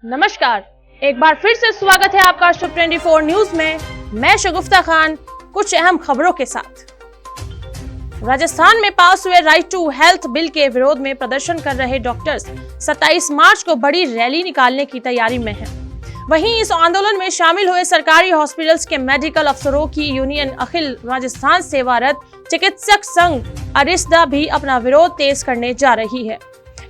नमस्कार, एक बार फिर से स्वागत है आपका शुभ 24 न्यूज में। मैं शगुफ्ता खान कुछ अहम खबरों के साथ। राजस्थान में पास हुए राइट टू हेल्थ बिल के विरोध में प्रदर्शन कर रहे डॉक्टर्स 27 मार्च को बड़ी रैली निकालने की तैयारी में हैं। वहीं इस आंदोलन में शामिल हुए सरकारी हॉस्पिटल्स के मेडिकल अफसरों की यूनियन अखिल राजस्थान सेवारत चिकित्सक संघ अरिस्दा भी अपना विरोध तेज करने जा रही है।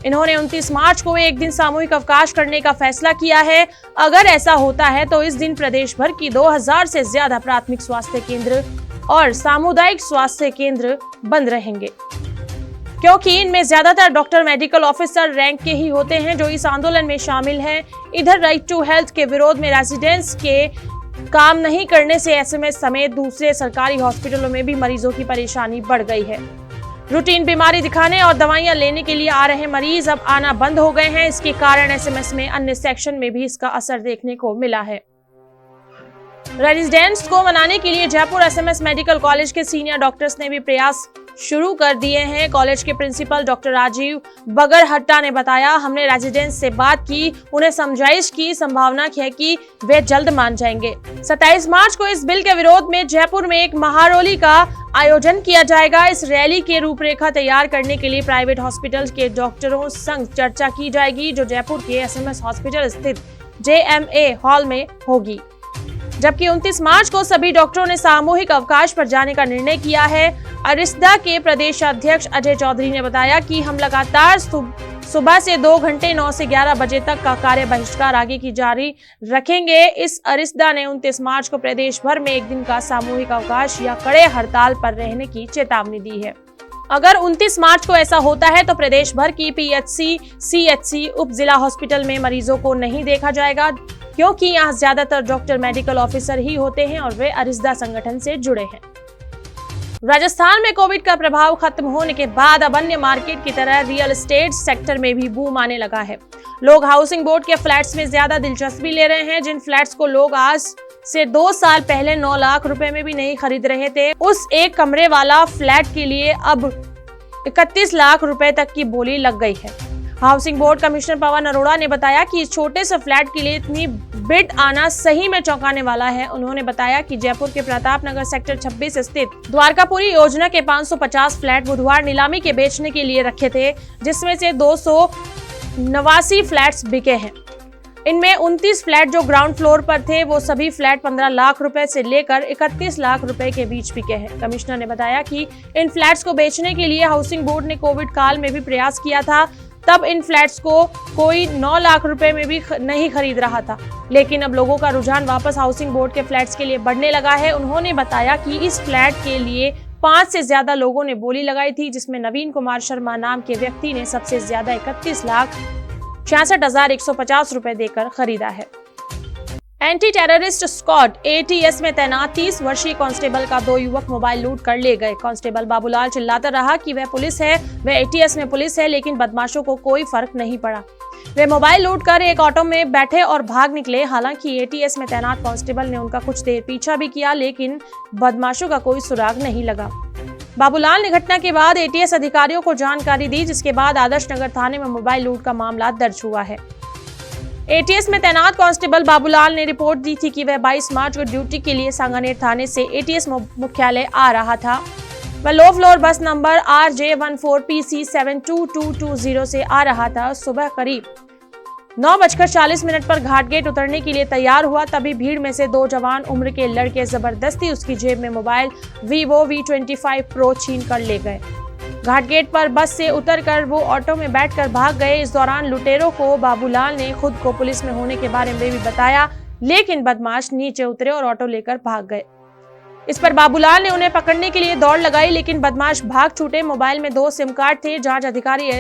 इन्होंने 29 मार्च को एक दिन सामूहिक अवकाश करने का फैसला किया है। अगर ऐसा होता है तो इस दिन प्रदेश भर की 2000 से ज्यादा प्राथमिक स्वास्थ्य केंद्र और सामुदायिक स्वास्थ्य केंद्र बंद रहेंगे, क्योंकि इनमें ज्यादातर डॉक्टर, मेडिकल ऑफिसर रैंक के ही होते हैं जो इस आंदोलन में शामिल हैं। इधर राइट टू हेल्थ के विरोध में रेजिडेंट्स के काम नहीं करने से एसएमएस समेत दूसरे सरकारी हॉस्पिटलों में भी मरीजों की परेशानी बढ़ गई है। रूटीन बीमारी दिखाने और दवाइयां लेने के लिए आ रहे मरीज अब आना बंद हो गए हैं। इसके कारण एसएमएस में अन्य सेक्शन में भी इसका असर देखने को मिला है। रेजिडेंट्स को मनाने के लिए जयपुर एसएमएस मेडिकल कॉलेज के सीनियर डॉक्टर्स ने भी प्रयास शुरू कर दिए हैं। कॉलेज के प्रिंसिपल डॉक्टर राजीव बगरहट्टा ने बताया, हमने रेजिडेंट्स से बात की, उन्हें समझाइश की, संभावना है कि वे जल्द मान जाएंगे। 27 मार्च को इस बिल के विरोध में जयपुर में एक महारैली का आयोजन किया जाएगा। इस रैली की रूपरेखा तैयार करने के लिए प्राइवेट हॉस्पिटल के डॉक्टरों संग चर्चा की जाएगी, जो जयपुर के एसएमएस हॉस्पिटल स्थित जेएमए हॉल में होगी। जबकि 29 मार्च को सभी डॉक्टरों ने सामूहिक अवकाश पर जाने का निर्णय किया है। अरिस्दा के प्रदेश अध्यक्ष अजय चौधरी ने बताया कि हम लगातार सुबह से 2 घंटे 9 से 11 बजे तक का कार्य बहिष्कार आगे की जारी रखेंगे। इस अरिस्दा ने 29 मार्च को प्रदेश भर में एक दिन का सामूहिक अवकाश या कड़े हड़ताल पर रहने की चेतावनी दी है। अगर 29 मार्च को ऐसा होता है तो प्रदेश भर की पीएचसी, सीएचसी, उप जिला हॉस्पिटल में मरीजों को नहीं देखा जाएगा, क्योंकि यहाँ ज्यादातर डॉक्टर, मेडिकल ऑफिसर ही होते हैं और वे अरिस्दा संगठन से जुड़े हैं। राजस्थान में कोविड का प्रभाव खत्म होने के बाद अब अन्य मार्केट की तरह रियल एस्टेट सेक्टर में भी बूम आने लगा है। लोग हाउसिंग बोर्ड के फ्लैट्स में ज्यादा दिलचस्पी ले रहे हैं। जिन फ्लैट्स को लोग आज से 2 साल पहले 9 लाख रुपए में भी नहीं खरीद रहे थे, उस एक कमरे वाला फ्लैट के लिए अब 31 लाख रुपए तक की बोली लग गई है। Housing board commissioner Pawan Arora ने बताया कि इस छोटे से फ्लैट के लिए इतनी बिड आना सही में चौंकाने वाला है। उन्होंने बताया कि जयपुर के प्रताप नगर सेक्टर 26 स्थित द्वारकापुरी योजना के 550 फ्लैट बुधवार नीलामी के बेचने के लिए रखे थे, जिसमें से 289 फ्लैट्स बिके हैं। इनमें 29 फ्लैट जो ग्राउंड फ्लोर पर थे, वो सभी फ्लैट 15 लाख रुपए से लेकर 31 लाख रुपए के बीच बिके हैं। कमिश्नर ने बताया कि इन फ्लैट्स को बेचने के लिए हाउसिंग बोर्ड ने कोविड काल में भी प्रयास किया था। तब इन फ्लैट्स को कोई 9 लाख रुपए में भी नहीं खरीद रहा था, लेकिन अब लोगों का रुझान वापस हाउसिंग बोर्ड के फ्लैट्स के लिए बढ़ने लगा है। उन्होंने बताया कि इस फ्लैट के लिए 5 से ज्यादा लोगों ने बोली लगाई थी, जिसमें नवीन कुमार शर्मा नाम के व्यक्ति ने सबसे ज्यादा 31,66,150 रुपए देकर खरीदा है। एंटी टेररिस्ट स्क्वाड एटीएस में तैनात 30 वर्षीय कांस्टेबल का 2 युवक मोबाइल लूट कर ले गए। कांस्टेबल बाबूलाल चिल्लाता रहा कि वह पुलिस है, वह एटीएस में पुलिस है, लेकिन बदमाशों को कोई फर्क नहीं पड़ा। वे मोबाइल लूट कर एक ऑटो में बैठे और भाग निकले। हालांकि एटीएस में तैनात कांस्टेबल ने उनका कुछ देर पीछा भी किया, लेकिन बदमाशों का कोई सुराग नहीं लगा। बाबूलाल ने घटना के बाद एटीएस अधिकारियों को जानकारी दी, जिसके बाद आदर्श नगर थाने में मोबाइल लूट का मामला दर्ज हुआ है। एटीएस में तैनात कांस्टेबल बाबूलाल ने रिपोर्ट दी थी कि वह 22 मार्च को ड्यूटी के लिए सांगानेर थाने से एटीएस मुख्यालय आ रहा था। वह लो फ्लोर बस नंबर RJ14PC72220 से आ रहा था। सुबह करीब 9:40 पर घाटगेट उतरने के लिए तैयार हुआ, तभी भीड़ में से 2 जवान उम्र के लड़के जबरदस्ती उसकी जेब में मोबाइल Vivo V25 Pro छीन कर ले गए। घाटगेट पर बस से उतरकर वो ऑटो में बैठकर भाग गए। इस दौरान लुटेरों को बाबूलाल ने खुद को पुलिस में होने के बारे में भी बताया, लेकिन बदमाश नीचे उतरे और ऑटो लेकर भाग गए। इस पर बाबूलाल ने उन्हें पकड़ने के लिए दौड़ लगाई, लेकिन बदमाश भाग छूटे। मोबाइल में 2 सिम कार्ड थे। जांच अधिकारी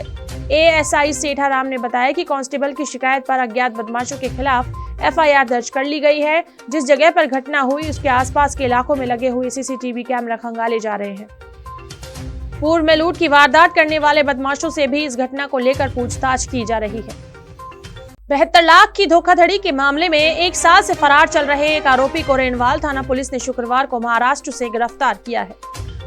एएसआई सेठाराम ने बताया कि कांस्टेबल की शिकायत पर अज्ञात बदमाशों के खिलाफ एफआईआर दर्ज कर ली गई है। जिस जगह पर घटना हुई उसके आसपास के इलाकों में लगे हुए सीसीटीवी कैमरा खंगाले जा रहे हैं। पूर्व में लूट की वारदात करने वाले बदमाशों से भी इस घटना को लेकर पूछताछ की जा रही है। 72 लाख की धोखाधड़ी के मामले में 1 साल से फरार चल रहे एक आरोपी को रेनवाल थाना पुलिस ने शुक्रवार को महाराष्ट्र से गिरफ्तार किया है।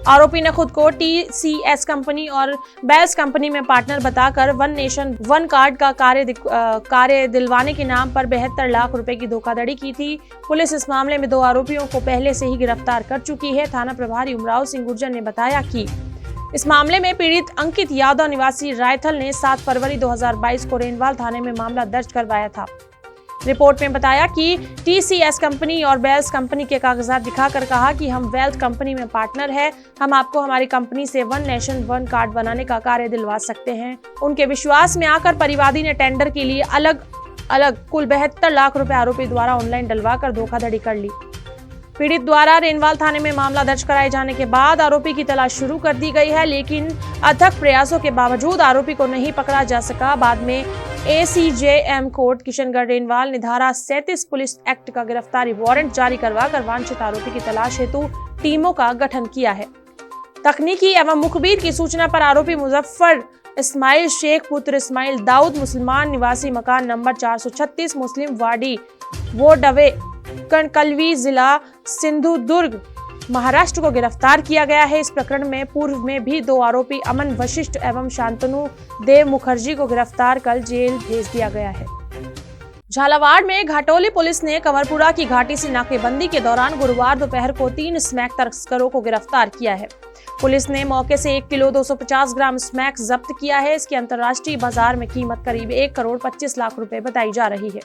आरोपी ने खुद को TCS कंपनी और बेल्स कंपनी में पार्टनर बताकर वन नेशन वन कार्ड का कार्य दिलवाने के नाम पर 72 लाख रुपए की धोखाधड़ी की थी। पुलिस इस मामले में 2 आरोपियों को पहले से ही गिरफ्तार कर चुकी है। थाना प्रभारी उमराव सिंह गुर्जर ने बताया कि इस मामले में पीड़ित अंकित यादव निवासी रायथल ने 7 फरवरी 2022 को रेनवाल थाने में मामला दर्ज करवाया था। रिपोर्ट में बताया कि TCS कंपनी और बेल्स कंपनी के कागजात दिखाकर कहा कि हम वेल्थ कंपनी में पार्टनर है, हम आपको हमारी कंपनी से वन नेशन वन कार्ड बनाने का कार्य दिलवा सकते हैं। उनके विश्वास में आकर परिवादी ने टेंडर के लिए अलग अलग कुल 72 लाख रुपए आरोपी द्वारा ऑनलाइन डलवाकर धोखाधड़ी कर ली। पीड़ित द्वारा रेनवाल थाने में मामला दर्ज कराए जाने के बाद आरोपी की तलाश शुरू कर दी गई है, लेकिन अथक प्रयासों के बावजूद आरोपी को नहीं पकड़ा जा सका। बाद में ACJM कोर्ट किशनगढ़ रेनवाल ने धारा 37 पुलिस एक्ट का गिरफ्तारी वारंट जारी करवाकर वांछित आरोपी की तलाश हेतु टीमों का गठन किया है। तकनीकी एवं मुखबिर की सूचना पर आरोपी मुजफ्फर इस्माइल शेख पुत्र इस्माइल दाऊद मुसलमान निवासी मकान नंबर 436 मुस्लिम वाडी वोडवे कणकलवी जिला सिंधुदुर्ग महाराष्ट्र को गिरफ्तार किया गया है। इस प्रकरण में पूर्व में भी 2 आरोपी अमन वशिष्ठ एवं शांतनु देव मुखर्जी को गिरफ्तार कर जेल भेज दिया गया है। झालावाड़ में घाटोली पुलिस ने कंवरपुरा की घाटी से नाकेबंदी के दौरान गुरुवार दोपहर को 3 स्मैक तस्करों को गिरफ्तार किया है। पुलिस ने मौके से 1 किलो 250 ग्राम स्मैक जब्त किया है। इसकी अंतर्राष्ट्रीय बाजार में कीमत करीब 1 करोड़ 25 लाख रुपए बताई जा रही है।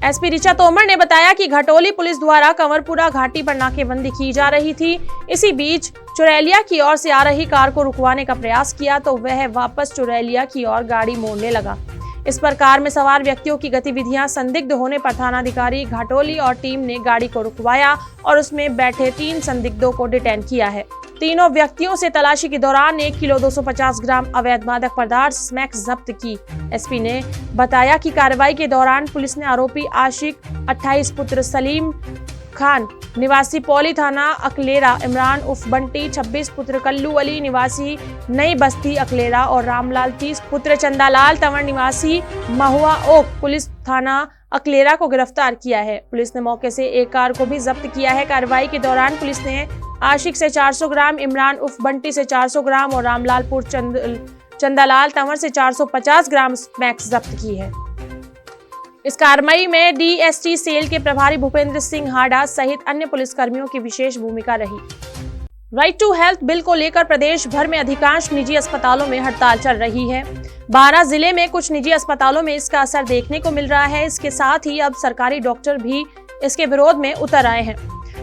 SP ऋचा तोमर ने बताया कि घाटोली पुलिस द्वारा कंवरपुरा घाटी पर नाकेबंदी की जा रही थी। इसी बीच चुरैलिया की ओर से आ रही कार को रुकवाने का प्रयास किया तो वह वापस चुरैलिया की ओर गाड़ी मोड़ने लगा। इस पर कार में सवार व्यक्तियों की गतिविधियां संदिग्ध होने पर थानाधिकारी घाटोली और टीम ने गाड़ी को रुकवाया और उसमें बैठे 3 संदिग्धों को डिटेन किया है। तीनों व्यक्तियों से तलाशी के दौरान 1 किलो 250 ग्राम अवैध मादक पदार्थ स्मैक जब्त की। SP ने बताया कि कार्रवाई के दौरान पुलिस ने आरोपी आशिक 28 पुत्र सलीम खान निवासी पौली थाना अकलेरा, इमरान उर्फ बंटी 26 पुत्र कल्लू अली निवासी नई बस्ती अकलेरा और रामलाल 30 पुत्र चंदालाल तंवर निवासी महुआ ओक पुलिस थाना अकलेरा को गिरफ्तार किया है। पुलिस ने मौके से एक कार को भी जब्त किया है। कार्रवाई के दौरान पुलिस ने आशिक से 400 ग्राम, इमरान उर्फ बंटी से 400 ग्राम और रामलालपुर चंदालाल तंवर से 450 ग्राम स्मैक जब्त की है। इस कार्रवाई में DST सेल के प्रभारी भूपेंद्र सिंह हाडा सहित अन्य पुलिसकर्मियों की विशेष भूमिका रही। राइट टू हेल्थ बिल को लेकर प्रदेश भर में अधिकांश निजी अस्पतालों में हड़ताल चल रही है। 12 जिले में कुछ निजी अस्पतालों में इसका असर देखने को मिल रहा है। इसके साथ ही अब सरकारी डॉक्टर भी इसके विरोध में उतर आए हैं।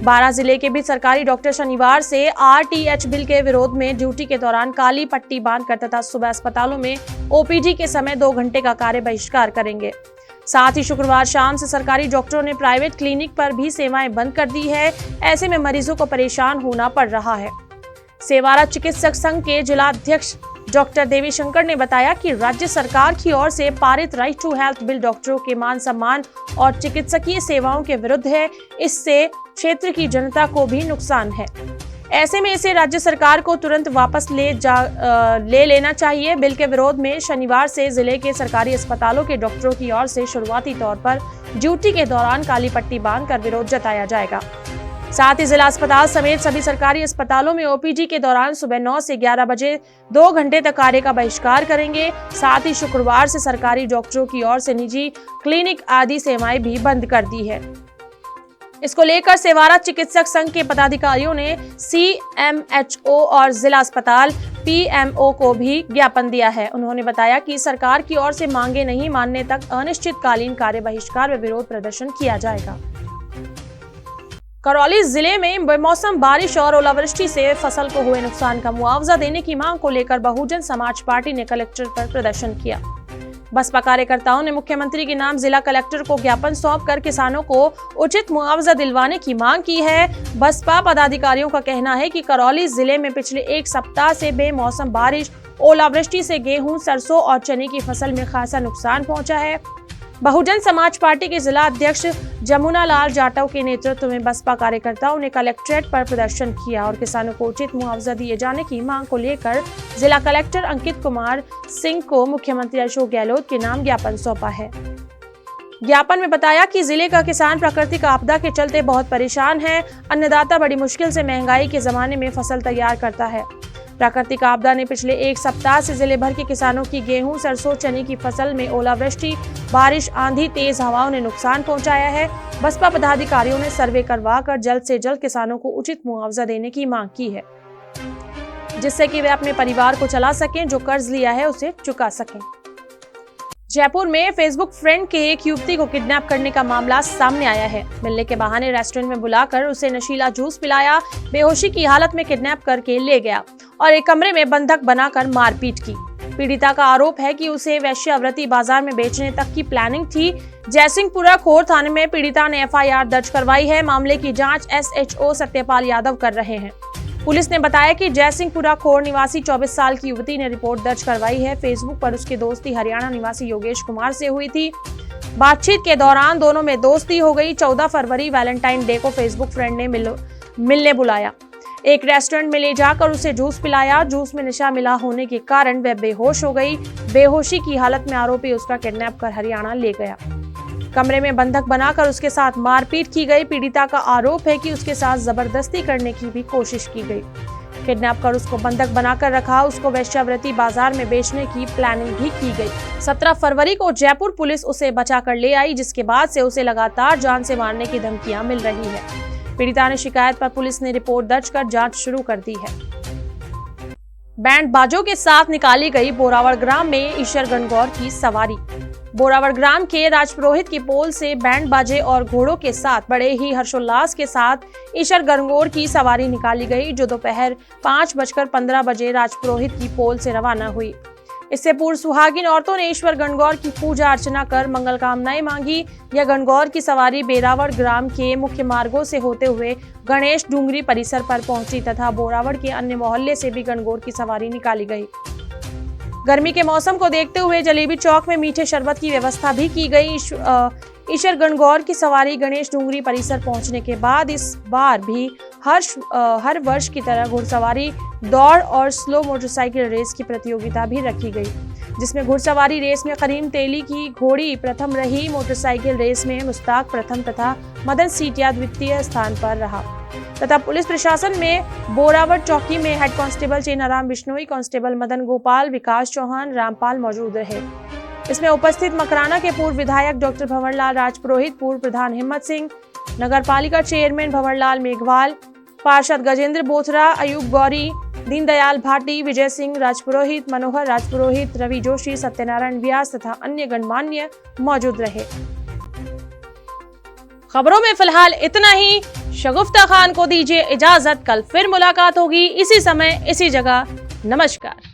12 जिले के भी सरकारी डॉक्टर शनिवार से RTH बिल के विरोध में ड्यूटी के दौरान काली पट्टी बांधकर तथा सुबह अस्पतालों में OPD के समय 2 घंटे का कार्य बहिष्कार करेंगे। साथ ही शुक्रवार शाम से सरकारी डॉक्टरों ने प्राइवेट क्लिनिक पर भी सेवाएं बंद कर दी है। ऐसे में मरीजों को परेशान होना पड़ रहा है। सेवारा चिकित्सक संघ के जिला अध्यक्ष डॉक्टर देवी शंकर ने बताया कि राज्य सरकार की ओर से पारित राइट टू हेल्थ बिल डॉक्टरों के मान सम्मान और चिकित्सकीय सेवाओं के विरुद्ध है। इससे क्षेत्र की जनता को भी नुकसान है। ऐसे में इसे राज्य सरकार को तुरंत वापस ले लेना चाहिए। बिल के विरोध में शनिवार से जिले के सरकारी अस्पतालों के डॉक्टरों की ओर से शुरुआती तौर पर ड्यूटी के दौरान काली पट्टी बांधकर विरोध जताया जाएगा। साथ ही जिला अस्पताल समेत सभी सरकारी अस्पतालों में OPD के दौरान सुबह 9 से 11 बजे 2 घंटे तक कार्य का बहिष्कार करेंगे। साथ ही शुक्रवार से सरकारी डॉक्टरों की ओर से निजी क्लिनिक आदि सेवाएं भी बंद कर दी है। इसको लेकर सेवारा चिकित्सक संघ के पदाधिकारियों ने CMHO और जिला अस्पताल PMO को भी ज्ञापन दिया है। उन्होंने बताया कि सरकार की ओर से मांगे नहीं मानने तक अनिश्चितकालीन कार्य बहिष्कार व विरोध प्रदर्शन किया जाएगा। करौली जिले में बेमौसम बारिश और ओलावृष्टि से फसल को हुए नुकसान का मुआवजा देने की मांग को लेकर बहुजन समाज पार्टी ने कलेक्टर पर प्रदर्शन किया। बसपा कार्यकर्ताओं ने मुख्यमंत्री के नाम जिला कलेक्टर को ज्ञापन सौंपकर किसानों को उचित मुआवजा दिलवाने की मांग की है। बसपा पदाधिकारियों का कहना है कि करौली जिले में पिछले 1 सप्ताह से बेमौसम बारिश, ओलावृष्टि से गेहूं, सरसों और चने की फसल में खासा नुकसान पहुंचा है। बहुजन समाज पार्टी के जिला अध्यक्ष जमुना लाल जाटव के नेतृत्व में बसपा कार्यकर्ताओं ने कलेक्ट्रेट पर प्रदर्शन किया और किसानों को उचित मुआवजा दिए जाने की मांग को लेकर जिला कलेक्टर अंकित कुमार सिंह को मुख्यमंत्री अशोक गहलोत के नाम ज्ञापन सौंपा है। ज्ञापन में बताया कि जिले का किसान प्राकृतिक आपदा के चलते बहुत परेशान है। अन्नदाता बड़ी मुश्किल से महंगाई के जमाने में फसल तैयार करता है। प्राकृतिक आपदा ने पिछले एक सप्ताह से जिले भर के किसानों की गेहूं, सरसों, चने की फसल में ओलावृष्टि, बारिश, आंधी, तेज हवाओं ने नुकसान पहुंचाया है। बसपा पदाधिकारियों ने सर्वे करवा कर जल्द से जल्द किसानों को उचित मुआवजा देने की मांग की है, जिससे कि वे अपने परिवार को चला सकें, जो कर्ज लिया है उसे चुका सकें। जयपुर में फेसबुक फ्रेंड के एक युवती को किडनैप करने का मामला सामने आया है। मिलने के बहाने रेस्टोरेंट में बुलाकर उसे नशीला जूस पिलाया, बेहोशी की हालत में किडनैप करके ले गया और एक कमरे में बंधक बनाकर मारपीट की। पीड़िता का आरोप है कि उसे वेश्यावृत्ति बाजार में बेचने तक की प्लानिंग थी। जयसिंहपुरा खोर थाने में पीड़िता ने FIR दर्ज करवाई है। मामले की जांच SHO सत्यपाल यादव कर रहे हैं। पुलिस ने बताया कि जयसिंहपुरा खोर निवासी 24 साल की युवती ने रिपोर्ट दर्ज करवाई है। फेसबुक पर उसकी दोस्ती हरियाणा निवासी योगेश कुमार से हुई थी। बातचीत के दौरान दोनों में दोस्ती हो गई। 14 फरवरी वैलेंटाइन डे को फेसबुक फ्रेंड ने मिलने बुलाया। एक रेस्टोरेंट में ले जाकर उसे जूस पिलाया। जूस में नशा मिला होने के कारण वह बेहोश हो गई। बेहोशी की हालत में आरोपी उसका किडनैप कर हरियाणा ले गया। कमरे में बंधक बनाकर उसके साथ मारपीट की गई। पीड़िता का आरोप है कि उसके साथ जबरदस्ती करने की भी कोशिश की गई। किडनैप कर उसको बंधक बनाकर रखा। उसको वेश्यावृत्ति बाजार में बेचने की प्लानिंग भी की गई। 17 फरवरी को जयपुर पुलिस उसे बचाकर ले आई, जिसके बाद से उसे लगातार जान से मारने की धमकियां मिल रही है। पीड़िता ने शिकायत पर पुलिस ने रिपोर्ट दर्ज कर जांच शुरू कर दी है। बैंड बाजों के साथ निकाली गई बोरावड़ ग्राम में ईश्वर गणगौर की सवारी। बोरावड़ ग्राम के राजपुरोहित की पोल से बैंड बाजे और घोड़ों के साथ बड़े ही हर्षोल्लास के साथ ईश्वर गणगौर की सवारी निकाली गई, जो दोपहर 5:15 बजे राजपुरोहित की पोल से रवाना हुई। इससे पूर्व सुहागिन औरतों ने ईश्वर गणगौर की पूजा अर्चना कर मंगल कामनाएं मांगी। यह गणगौर की सवारी बेरावड़ ग्राम के मुख्य मार्गों से होते हुए गणेश डूंगरी परिसर पर पहुंची तथा बोरावड़ के अन्य मोहल्ले से भी गणगौर की सवारी निकाली गई। गर्मी के मौसम को देखते हुए जलेबी चौक में मीठे शरबत की व्यवस्था भी की गई। ईश्वर गणगौर की सवारी गणेश डूंगरी परिसर पहुंचने के बाद इस बार भी हर वर्ष की तरह घुड़सवारी दौड़ और स्लो मोटरसाइकिल रेस की प्रतियोगिता भी रखी गई, जिसमें घुड़सवारी रेस में करीम तेली की घोड़ी प्रथम रही। मोटरसाइकिल रेस में मुश्ताक प्रथम तथा मदन सीटिया द्वितीय स्थान पर रहा तथा पुलिस प्रशासन में बोरावड़ चौकी में head constable Chenaram Bishnoi, constable Madan Gopal, Vikas Chauhan, Rampal मौजूद रहे। इसमें उपस्थित मकराना के पूर्व विधायक डॉक्टर भंवरलाल राजपुरोहित, पूर्व प्रधान हिम्मत सिंह, नगर पालिका चेयरमैन भंवरलाल मेघवाल, पार्षद गजेंद्र बोथरा, अयूब गौरी, दीनदयाल भाटी, विजय सिंह राजपुरोहित, मनोहर राजपुरोहित, रवि जोशी, सत्यनारायण व्यास तथा अन्य गणमान्य मौजूद रहे। खबरों में फिलहाल इतना ही। शगुफ्ता खान को दीजिए इजाजत। कल फिर मुलाकात होगी इसी समय इसी जगह। नमस्कार।